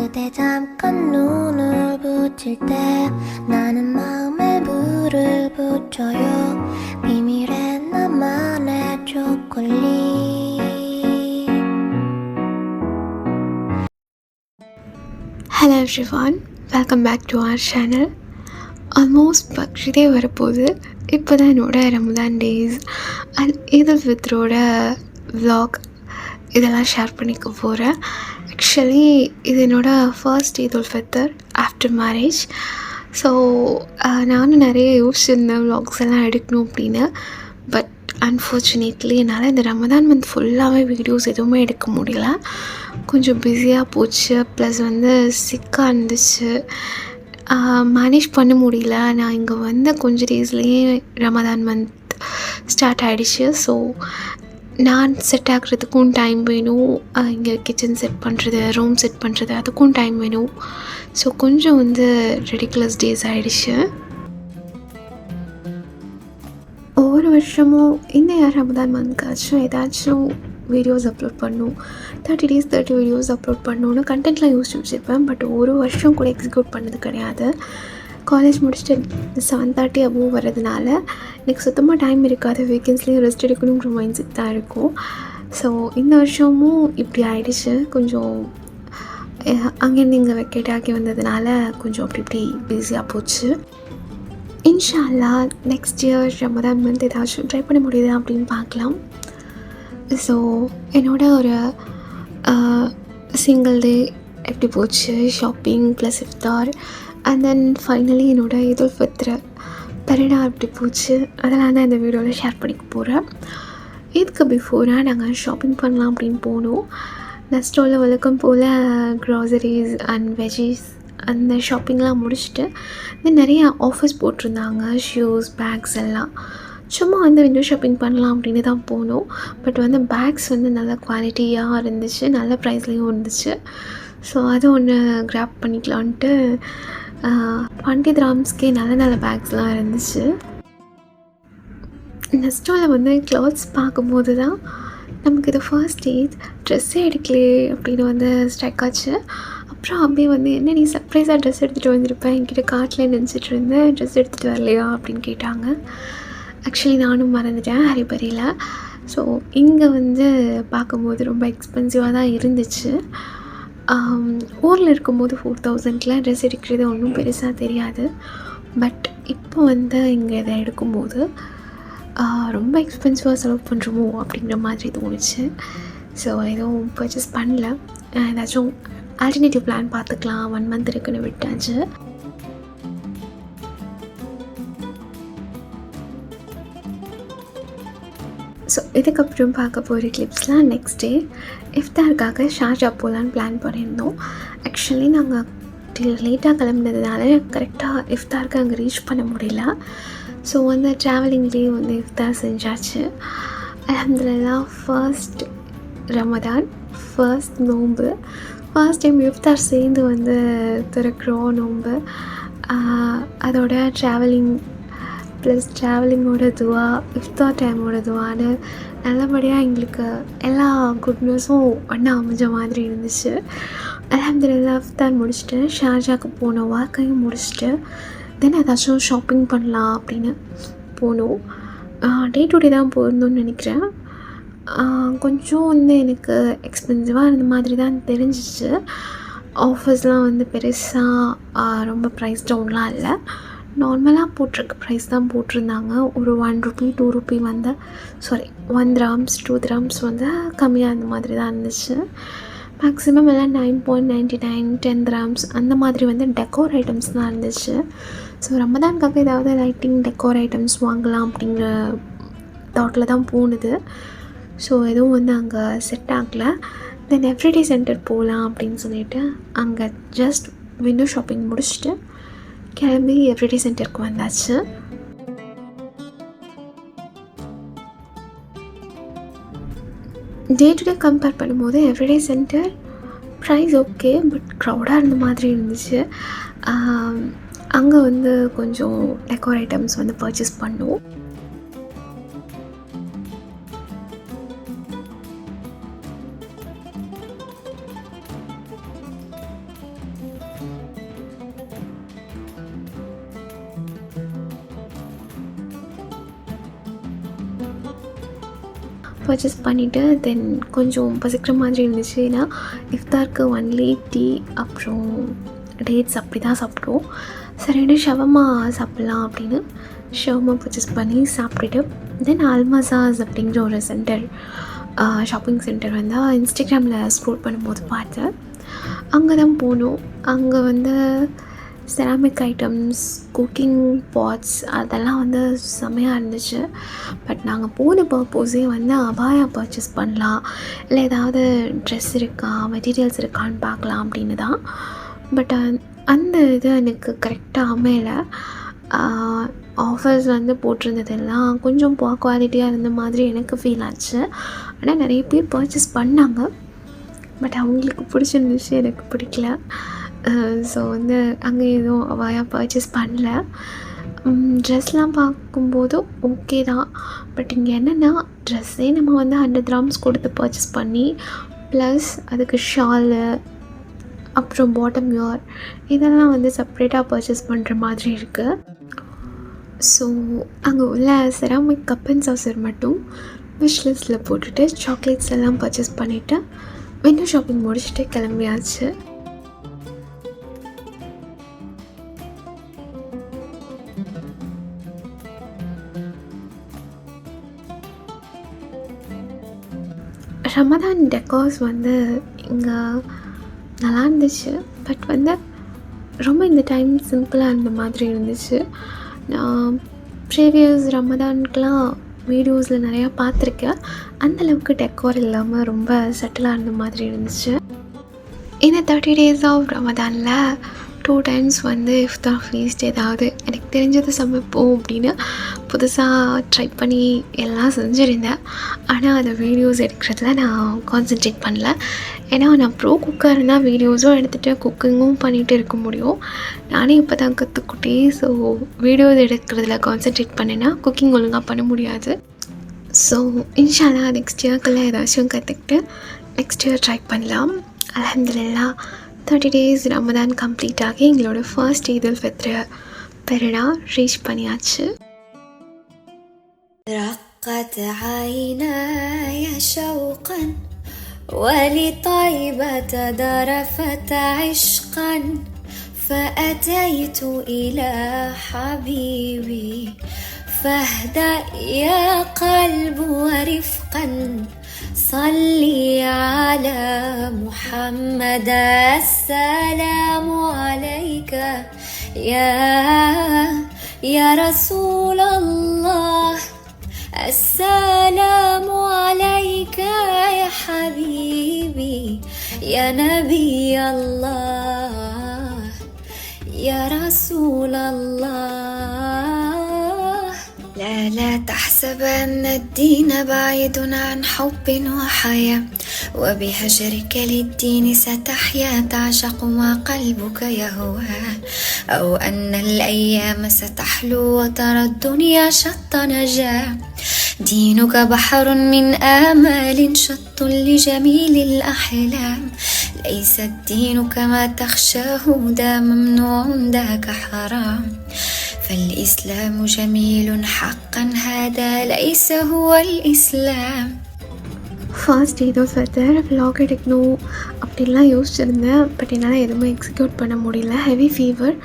그대 잠깐 눈을 붙일 때 나는 마음에 불을 붙여요 비밀의 나만의 초콜릿. Hello everyone, welcome back to our channel. Almost பக்ரீதே வரப்போகுது. இப்போ தான் என்னோட ரமதான் டேஸ் அண்ட் ஈதுல் ஃபித்ரோட vlog இதெல்லாம் ஷேர் பண்ணிக்க போகிறேன். ஆக்சுவலி இது என்னோடய first Eidul Fitr after marriage. So நானும் நிறைய யோசிச்சிருந்தேன் vlogs எல்லாம் எடுக்கணும் அப்படின்னு. பட் அன்ஃபார்ச்சுனேட்லி என்னால் இந்த ரமதான் மந்த் ஃபுல்லாகவே வீடியோஸ் எதுவுமே எடுக்க முடியல. கொஞ்சம் பிஸியாக போச்சு, ப்ளஸ் வந்து சிக்காக இருந்துச்சு, மேனேஜ் பண்ண முடியல. நான் இங்கே வந்த கொஞ்சம் டேஸ்லேயே ரமதான் மந்த் ஸ்டார்ட் ஆகிடுச்சு. ஸோ நான் செட் ஆகிறதுக்கும் டைம் வேணும், இங்கே கிச்சன் செட் பண்ணுறது, ரூம் செட் பண்ணுறது அதுக்கும் டைம் வேணும். ஸோ கொஞ்சம் வந்து ரெடிகுலஸ் டேஸ் ஆகிடுச்சு. ஒவ்வொரு வருஷமும் இந்த ரமதான் மந்த்காச்சும் ஏதாச்சும் வீடியோஸ் அப்லோட் பண்ணணும், 30 days 30 வீடியோஸ் அப்லோட் பண்ணணுன்னு கண்டென்ட்லாம் யோசிச்சு வச்சுருப்பேன். பட் ஒரு வருஷம் கூட எக்ஸிக்யூட் பண்ணது கிடையாது. காலேஜ் முடிச்சுட்டு 7:30 அபோவ் வர்றதுனால எனக்கு சுத்தமாக டைம் இருக்காது. வீக்கெண்ட்ஸ்லேயும் ரெஸ்ட் எடுக்கணுங்கிற மைண்ட் செட் தான் இருக்கும். ஸோ இந்த வருஷமும் இப்படி ஆகிடுச்சு. கொஞ்சம் அங்கேருந்து இங்கே வெக்கேட் ஆகி வந்ததுனால கொஞ்சம் அப்படி இப்படி பிஸியாக போச்சு. இன்ஷா அல்லாஹ் நெக்ஸ்ட் இயர் ரமதான் மந்த் ஏதாச்சும் ட்ரை பண்ண முடியுதா அப்படின்னு பார்க்கலாம். ஸோ என்னோட ஒரு சிங்கிள் டே எப்படி போச்சு, shopping plus iftar and then finally என்னோட ஈதுல் ஃபித்ர் பரடா எப்படி போச்சு அதெல்லாம் தான் இந்த வீடியோவில் ஷேர் பண்ணிக்க போகிறேன். இதுக்கு பிஃபோராக நாங்கள் ஷாப்பிங் பண்ணலாம் அப்படின்னு போனோம். நெக்ஸ்ட்டோவில் வழக்கம் போல் க்ராசரிஸ் அண்ட் வெஜிஸ் அந்த ஷாப்பிங்லாம் முடிச்சுட்டு இன்னும் நிறைய ஆஃபர்ஸ் போட்டிருந்தாங்க, ஷூஸ் பேக்ஸ் எல்லாம். சும்மா வந்து விண்டோ ஷாப்பிங் பண்ணலாம் அப்படின்னு தான் போனோம். பட் வந்து பேக்ஸ் வந்து நல்ல குவாலிட்டியாக இருந்துச்சு, நல்ல ப்ரைஸ்லேயும் இருந்துச்சு. ஸோ அது ஒன்று கிராப் பண்ணிக்கலான்ட்டு 20 dirhamsக்கே நல்ல நல்ல பேக்ஸ்லாம் இருந்துச்சு. நெக்ஸ்ட்டோவில் வந்து க்ளாத்ஸ் பார்க்கும்போது தான் நமக்கு இது ஃபர்ஸ்ட் டேட் ட்ரெஸ்ஸே எடுக்கலே அப்படின்னு வந்து ஸ்ட்ரைக் ஆச்சு. அப்புறம் அப்படியே வந்து என்ன நீ சர்ப்ரைஸாக ட்ரெஸ் எடுத்துகிட்டு வந்திருப்பேன், என்கிட்ட காட்டில் நினச்சிட்டு இருந்தேன், ட்ரெஸ் எடுத்துகிட்டு வரலையா அப்படின்னு கேட்டாங்க. ஆக்சுவலி நானும் மறந்துட்டேன் ஹரிபரியில். ஸோ இங்கே வந்து பார்க்கும்போது ரொம்ப எக்ஸ்பென்சிவாக தான் இருந்துச்சு. ஊரில் இருக்கும்போது 4000க்குலாம் ட்ரெஸ் எடுக்கிறது ஒன்றும் பெருசாக தெரியாது. பட் இப்போ வந்து இங்கே இதை எடுக்கும்போது ரொம்ப எக்ஸ்பென்சிவாக செலவு பண்ணுறோமோ அப்படிங்கிற மாதிரி தோணுச்சு. ஸோ எதுவும் பர்ச்சேஸ் பண்ணல. ஏதாச்சும் ஆல்டர்னேட்டிவ் பிளான் பார்த்துக்கலாம், 1 month இருக்குன்னு விட்டாச்சு. ஸோ இதுக்கப்புறம் பார்க்க போகிற கிளிப்ஸ்லாம் நெக்ஸ்ட் டே இஃப்தாருக்காக ஷார்ஜா போகலான்னு பிளான் பண்ணியிருந்தோம். ஆக்சுவலி நாங்கள் லேட்டாக கிளம்புனதுனால கரெக்டாக இஃப்தாருக்கு அங்கே ரீச் பண்ண முடியல. ஸோ வந்து ட்ராவலிங்லேயே வந்து இஃப்தார் செஞ்சாச்சு. அல்ஹம்துலில்லாஹ் ஃபர்ஸ்ட் ரமதான், ஃபர்ஸ்ட் நோன்பு, ஃபர்ஸ்ட் டைம் இஃப்தார் சேர்ந்து வந்து திறக்கிறோம் நோன்பு. அதோட ட்ராவலிங் ப்ளஸ் ட்ராவலிங்கோட துவா, இஃப்தார் டைமோட துவான்னு நல்லபடியாக எங்களுக்கு எல்லா குட்னஸும் ஒன்றா அமைஞ்ச மாதிரி இருந்துச்சு. அல்ஹம்துலில்லாஹ் இஃப்தார் முடிச்சுட்டு ஷார்ஜாவுக்கு போனோம், வாக்கையும் முடிச்சுட்டு தென் ஏதாச்சும் ஷாப்பிங் பண்ணலாம் அப்படின்னு போனோம். டே டு டே தான் போயிருந்தோன்னு நினைக்கிறேன். கொஞ்சம் வந்து எனக்கு எக்ஸ்பென்சிவாக இருந்த மாதிரி தான் தெரிஞ்சிச்சு. ஆஃபர்ஸ்லாம் வந்து பெருசாக ரொம்ப ப்ரைஸ் டவுன்லாம் இல்லை, நார்மலாக போட்டிருக்க ப்ரைஸ் தான் போட்டிருந்தாங்க. ஒரு 1 rupee 2 rupee வந்து 1 dirhams 2 dirhams வந்து கம்மியாக அந்த மாதிரி தான் இருந்துச்சு. மேக்ஸிமம் எல்லாம் 9.99 10 dirhams அந்த மாதிரி வந்து டெக்கோர் ஐட்டம்ஸ் தான் இருந்துச்சு. ஸோ ரமதானுக்காக ஏதாவது லைட்டிங் டெக்கோர் ஐட்டம்ஸ் வாங்கலாம் அப்படிங்கிற தாட்டில் தான் போனது. ஸோ எதுவும் வந்து அங்கே செட் ஆகலை. தென் எவ்ரிடே சென்டர் போகலாம் அப்படின்னு சொல்லிட்டு அங்கே ஜஸ்ட் விண்டோ ஷாப்பிங் முடிச்சுட்டு கிளம்பி எவ்ரிடே சென்டருக்கு வந்தாச்சு. டே டு டே கம்பேர் பண்ணும்போது everyday centre price okay, but க்ரௌடாக இருந்த மாதிரி இருந்துச்சு. அங்கே வந்து கொஞ்சம் டெக்கோர் ஐட்டம்ஸ் வந்து பர்ச்சேஸ் பண்ணோம். பர்ச்சேஸ் பண்ணிவிட்டு தென் கொஞ்சம் பசிக்கிற மாதிரி இருந்துச்சு. ஏன்னா இஃப்தாருக்கு ஒன்லி டீ அப்புறம் டேட்ஸ் அப்படி தான் சாப்பிடுவோம். சரின்னு ஷவர்மா சாப்பிட்லாம் அப்படின்னு ஷவர்மா பர்ச்சேஸ் பண்ணி சாப்பிட்டுட்டு தென் அல்மசாஸ் அப்படிங்கிற ஒரு சென்டர், ஷாப்பிங் சென்டர் வந்து இன்ஸ்டாகிராமில் ஸ்க்ரோல் பண்ணும்போது பார்த்தேன். அங்கே தான் போனோம். அங்கே வந்து செராமிக் ஐட்டம்ஸ், குக்கிங் பாட்ஸ் அதெல்லாம் வந்து செம்மையாக இருந்துச்சு. பட் நாங்கள் போன பர்பஸே வந்து அபாயா பர்ச்சேஸ் பண்ணலாம், இல்லை ஏதாவது ட்ரெஸ் இருக்கா, மெட்டீரியல்ஸ் இருக்கான்னு பார்க்கலாம் அப்படின்னு தான். பட் அந்த இது எனக்கு கரெக்டாக அமையலை. ஆஃபர்ஸ் வந்து போட்டிருந்ததெல்லாம் கொஞ்சம் குவாலிட்டியாக இருந்த மாதிரி எனக்கு ஃபீல் ஆச்சு. ஆனால் நிறைய பேர் பர்ச்சேஸ் பண்ணாங்க. பட் அவங்களுக்கு பிடிச்சிருந்துச்சு, எனக்கு பிடிக்கல. ஸோ வந்து அங்கே எதுவும் அவாயா பர்ச்சேஸ் பண்ணல. ட்ரெஸ்லாம் பார்க்கும்போது ஓகே தான். பட் இங்கே என்னென்னா ட்ரெஸ்ஸே நம்ம வந்து 100 grams கொடுத்து பர்ச்சேஸ் பண்ணி ப்ளஸ் அதுக்கு ஷாலு அப்புறம் பாட்டம் வியர் இதெல்லாம் வந்து செப்ரேட்டாக பர்ச்சேஸ் பண்ணுற மாதிரி இருக்குது. ஸோ அங்கே உள்ள செராமிக் கப் அண்ட் சாசர் மட்டும் விஷ் லிஸ்ட்டில் போட்டுட்டு சாக்லேட்ஸ் எல்லாம் பர்ச்சேஸ் பண்ணிவிட்டு விண்டோ ஷாப்பிங் முடிச்சுட்டு கிளம்பியாச்சு. ரமதான் டெக்கார்ஸ் வந்து இங்கே நல்லா இருந்துச்சு. பட் வந்து ரொம்ப இந்த டைம் சிம்பிளாக இருந்த மாதிரி இருந்துச்சு. நான் ப்ரீவியஸ் ரமதானுக்கெலாம் வீடியோஸில் நிறையா பார்த்துருக்கேன். அந்தளவுக்கு டெக்கார் இல்லாமல் ரொம்ப சட்டிலாக இருந்த மாதிரி இருந்துச்சு. இந்த 30 days ஆஃப் ரமதானில் 2 times வந்து இஃப்தார் ஃபீஸ்ட் ஏதாவது எனக்கு தெரிஞ்சது சமைப்போம் அப்படின்னு புதுசாக ட்ரை பண்ணி எல்லாம் செஞ்சுருந்தேன். ஆனால் அதை வீடியோஸ் எடுக்கிறதுல நான் கான்சென்ட்ரேட் பண்ணல. ஏன்னா நான் ப்ரோ குக்கர் இருந்தால் வீடியோஸும் எடுத்துகிட்டு குக்கிங்கும் பண்ணிகிட்டு இருக்க முடியும். நானே இப்போ தான் கற்றுக்கிட்டே. ஸோ வீடியோஸ் எடுக்கிறதுல கான்சென்ட்ரேட் பண்ணினா குக்கிங் ஒழுங்காக பண்ண முடியாது. ஸோ இன்ஷா அல்லாஹ் நெக்ஸ்ட் இயர்க்குள்ளே ஏதாச்சும் கற்றுக்கிட்டு நெக்ஸ்ட் இயர் ட்ரை பண்ணலாம். அல்ஹம்துலில்லாஹ் 30 days ரமதான் கம்ப்ளீட் ஆகி எங்களோட ஃபர்ஸ்ட் ஈத் உல் ஃபித்ர் பெருனா ரீச் பண்ணியாச்சு. رقت عيناي شوقا ولطيبة ذرفت عشقا فأتيت إلى حبيبي فاهدأ يا قلب ورفقا صلي على محمد السلام عليك يا رسول الله السلام عليك يا حبيبي يا نبي الله يا رسول الله. لا تحسبن الدين بعيد عن حب وحياة وبهجرك للدين ستحيا تعشق ما قلبك يهوى أو أن الأيام ستحلو وترى الدنيا شط نجاة. دينك بحر من آمال شط لجميل الأحلام ليس الدين كما تخشاه دا ممنوع ذاك حرام فالإسلام جميل حقا هذا ليس هو الإسلام. ஃபர்ஸ்ட் ஈத் உல் ஃபித்ர் vlog எடுக்கணும் அப்படின்லாம் யோசிச்சுருந்தேன். பட் என்னால் எதுவுமே எக்ஸிக்யூட் பண்ண முடியல. Heavy fever.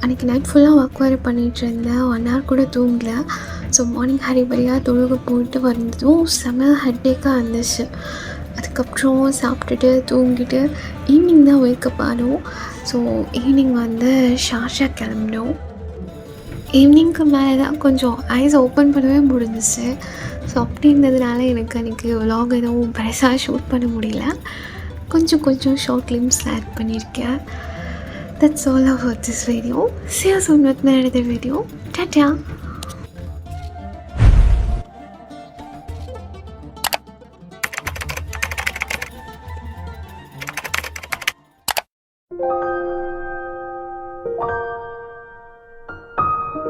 அன்றைக்கி நைட் ஃபுல்லாக ஒர்க் வேறு பண்ணிகிட்டு இருந்தேன். 1 hour கூட தூங்கல. ஸோ மார்னிங் ஹரிபரியாக தொழுக போயிட்டு வந்ததும் செம ஹெட்டேக்காக இருந்துச்சு. அதுக்கப்புறம் சாப்பிட்டுட்டு தூங்கிட்டு ஈவினிங் தான் வேக்கப் ஆனோம். ஸோ ஈவினிங் வந்து ஷார்ஜா கிளம்பினோம். ஈவினிங்க்கு மேலே தான் கொஞ்சம் ஐஸ் ஓப்பன் பண்ணவே முடிஞ்சிச்சு. ஸோ அப்படி இருந்ததுனால எனக்கு அன்றைக்கி vlog எதுவும் பெருசாக ஷூட் பண்ண முடியல. கொஞ்சம் ஷார்ட் கிளிப்ஸ் ஆட் பண்ணியிருக்கேன். That's all about this video. See you soon with another video. Ta-ta!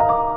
you